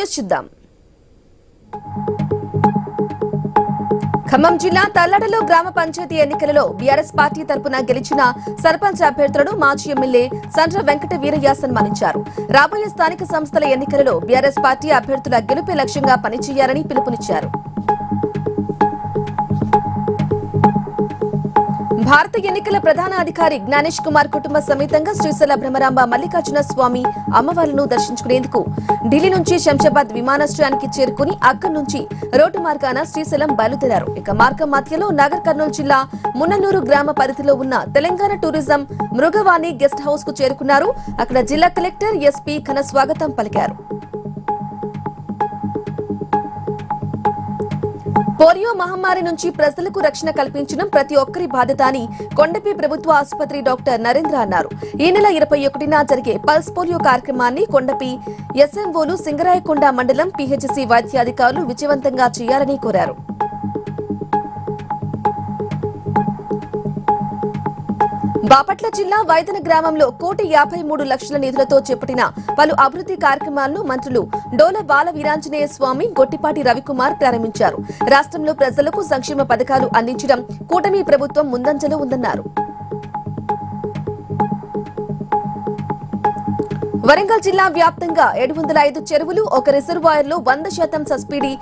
News చూద్దాం. ఖమ్మం జిల్లా తల్లడలో గ్రామ పంచాయతీ ఎన్నికలలో బీఆర్ఎస్ పార్టీ తరపున గెలిచిన సర్పంచ్ అభ్యర్థులను మాజీ ఎమ్మెల్యే సండ్ర వెంకట వీరయ్య సన్మానించారు. రాబోయే స్థానిక సంస్థల ఎన్నికలలో బీఆర్ఎస్ పార్టీ అభ్యర్థుల గెలుపే లక్ష్యంగా పనిచేయాలని పిలుపునిచ్చారు. భారత ఎన్నికల ప్రధాన అధికారి జ్ఞానేష్ కుమార్ కుటుంబ సమేతంగా శ్రీశైల భ్రమరాంబ మల్లికార్జున స్వామి అమ్మవార్లను దర్శించుకునేందుకు ఢిల్లీ నుంచి శంషాబాద్ విమానాశ్రయానికి చేరుకుని అక్కడి నుంచి రోడ్డు మార్గాన శ్రీశైలం బయలుదేరారు. ఇక మార్గం మధ్యలో నాగర్ కర్నూలు జిల్లా మున్ననూరు గ్రామ పరిధిలో ఉన్న Telangana tourism Mrugavani guest house కు చేరుకున్నారు. అక్కడ జిల్లా కలెక్టర్ ఎస్పీ ఘన స్వాగతం పలికారు. పోలియో మహమ్మారి నుంచి ప్రజలకు రక్షణ కల్పించడం ప్రతి ఒక్కరి బాధ్యత అని కొండపి ప్రభుత్వ ఆసుపత్రి డాక్టర్ నరేంద్ర అన్నారు. ఈ నెల 21న జరిగే పల్స్ పోలియో కార్యక్రమాన్ని కొండపి ఎస్ఎంఓలు సింగరాయకొండ మండలం పిహెచ్సి వైద్యాధికారులు విజయవంతంగా చేయాలని కోరారు. బాపట్ల జిల్లా వైదన గ్రామంలో 1,53,00,000 నిధులతో చేపట్టిన పలు అభివృద్ధి కార్యక్రమాలను మంత్రులు డోల బాల వీరాంజనేయ స్వామి, గొట్టిపాటి రవికుమార్ ప్రారంభించారు. రాష్ట్రంలో ప్రజలకు సంక్షేమ పథకాలు అందించడం కూటమి ప్రభుత్వం ముందంజలో ఉందన్నారు. వరంగల్ జిల్లా వ్యాప్తంగా 705 చెరువులు, ఒక రిజర్వాయర్లో 100% సబ్సిడీ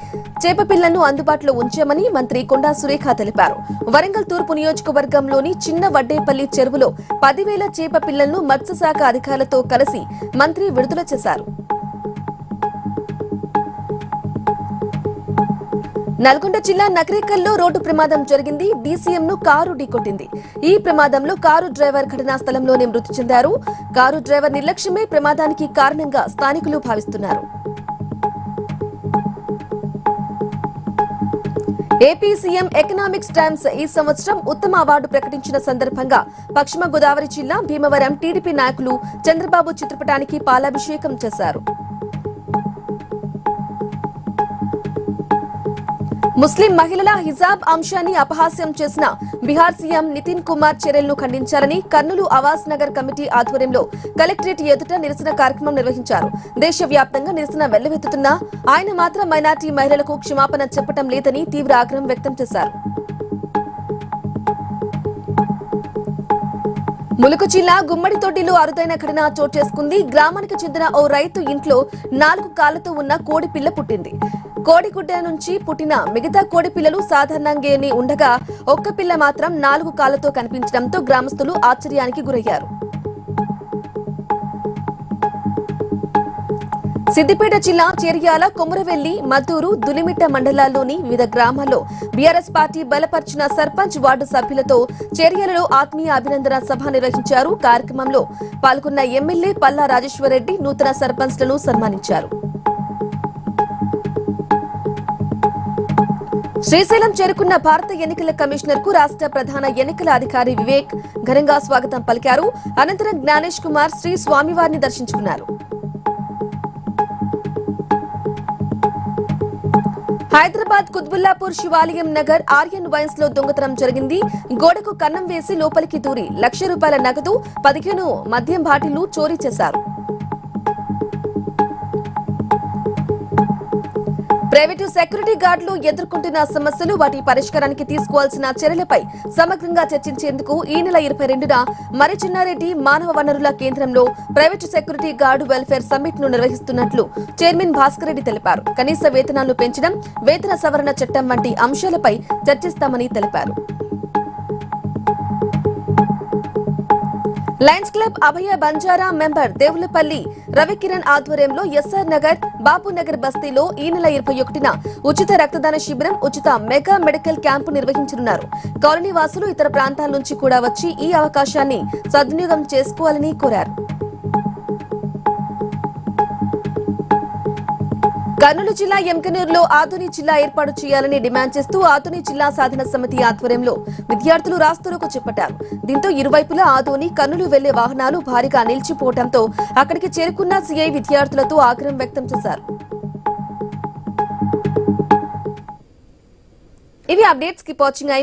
చేపపిల్లలను అందుబాటులో ఉంచామని మంత్రి కొండా సురేఖ తెలిపారు. వరంగల్ తూర్పు నియోజకవర్గంలోని చిన్న వడ్డేపల్లి చెరువులో 10,000 చేపపిల్లలను మత్స్యశాఖ అధికారులతో కలిసి మంత్రి విడుదల చేశారు. నల్గొండ జిల్లా నకరేకల్లో రోడ్డు ప్రమాదం జరిగింది. డీసీఎం ను కారు ఢీకొట్టింది. ఈ ప్రమాదంలో కారు డ్రైవర్ ఘటనా స్థలంలోనే మృతి చెందారు. కారు డ్రైవర్ నిర్లక్ష్యమే ప్రమాదానికి కారణంగా స్థానికులు భావిస్తున్నారు. ఏపీ సీఎం ఎకనామిక్స్ టైమ్స్ ఈ సంవత్సరం ఉత్తమ అవార్డు ప్రకటించిన సందర్భంగా పశ్చిమ గోదావరి జిల్లా భీమవరం టీడీపీ నాయకులు చంద్రబాబు చిత్రపటానికి పాలాభిషేకం చేశారు. ముస్లిం మహిళల హిజాబ్ అంశాన్ని అపహాస్యం చేసిన బీహార్ సీఎం నితిన్ కుమార్ చర్యలను ఖండించాలని కర్నూలు ఆవాస్ నగర్ కమిటీ ఆధ్వర్యంలో కలెక్టరేట్ ఎదుట నిరసన కార్యక్రమం నిర్వహించారు. దేశవ్యాప్తంగా నిరసన వెల్లువెత్తుతున్నా ఆయన మాత్రం మైనార్టీ మహిళలకు క్షమాపణ చెప్పడం లేదని తీవ్ర ఆగ్రహం వ్యక్తం చేశారు. ములుగు జిల్లా గుమ్మడితోటిలో అరుదైన ఘటన చోటు చేసుకుంది. గ్రామానికి చెందిన ఓ రైతు ఇంట్లో 4 కాళ్లతో ఉన్న కోడి పిల్ల పుట్టింది. కోడిగుడ్డ నుంచి పుట్టిన మిగతా కోడి పిల్లలు సాధారణంగానే ఉండగా ఒక్క పిల్ల మాత్రం 4 కాళ్లతో కనిపించడంతో గ్రామస్తులు ఆశ్చర్యానికి గురయ్యారు. సిద్దిపేట జిల్లా చేర్యాల, కొమురవెల్లి, మద్దూరు, దులిమిట్ట మండలాల్లోని వివిధ గ్రామాల్లో బీఆర్ఎస్ పార్టీ బలపర్చిన సర్పంచ్ వార్డు సభ్యులతో చేర్యాలలో ఆత్మీయ అభినందన సభ నిర్వహించారు. కార్యక్రమంలో పాల్గొన్న ఎమ్మెల్యే పల్లా రాజేశ్వరరెడ్డి నూతన సర్పంచ్లను సన్మానించారు. శ్రీశైలం చేరుకున్న భారత ఎన్నికల కమిషనర్ కు రాష్ట్ర ప్రధాన ఎన్నికల అధికారి వివేక్ ఘనంగా స్వాగతం పలికారు. అనంతరం జ్ఞానేష్ కుమార్ శ్రీ స్వామివారిని దర్శించుకున్నారు. హైదరాబాద్ కుత్బుల్లాపూర్ శివాలయం నగర్ ఆర్యన్ వైన్స్ లో దొంగతనం జరిగింది. గోడకు కన్నం వేసి లోపలికి దూరి ₹1,00,000 నగదు, 15 మద్యం బాటిళ్లు చోరీ చేశారు. ప్రైవేటు సెక్యూరిటీ గార్డులు ఎదుర్కొంటున్న సమస్యలు, వాటి పరిష్కారానికి తీసుకోవాల్సిన చర్యలపై సమగ్రంగా చర్చించేందుకు ఈ నెల 22న మరిచిన్నారెడ్డి మానవ వనరుల కేంద్రంలో private security guard welfare summit ను నిర్వహిస్తున్నట్లు చైర్మన్ భాస్కర్ రెడ్డి తెలిపారు. కనీస వేతనాలను పెంచడం, వేతన సవరణ చట్టం వంటి అంశాలపై చర్చిస్తామని తెలిపారు. లయన్స్ క్లబ్ అభయ బంజారా మెంబర్ దేవులపల్లి రవికిరణ్ ఆధ్వర్యంలో ఎస్ఆర్ నగర్, బాపు నగర్ బస్తీలో ఈ నెల 21న ఉచిత రక్తదాన శిబిరం, ఉచిత మెగా మెడికల్ క్యాంపు నిర్వహించనున్నారు. కాలనీ వాసులు ఇతర ప్రాంతాల నుంచి కూడా వచ్చి ఈ అవకాశాన్ని సద్వినియోగం చేసుకోవాలని కోరారు. కర్నూలు జిల్లా ఎంకనూరులో ఆధుని జిల్లా ఏర్పాటు చేయాలని డిమాండ్ చేస్తూ ఆధుని జిల్లా సాధన సమితి ఆధ్వర్యంలో విద్యార్థులు రాస్తారోకో చేపట్టారు. దీంతో ఇరువైపులా ఆధుని కర్నూలు వెళ్లే వాహనాలు భారీగా నిలిచిపోవడంతో అక్కడికి చేరుకున్న సీఐ విద్యార్థులతో ఆగ్రహం వ్యక్తం చేశారు. ఇవి అప్డేట్స్. Keep watching.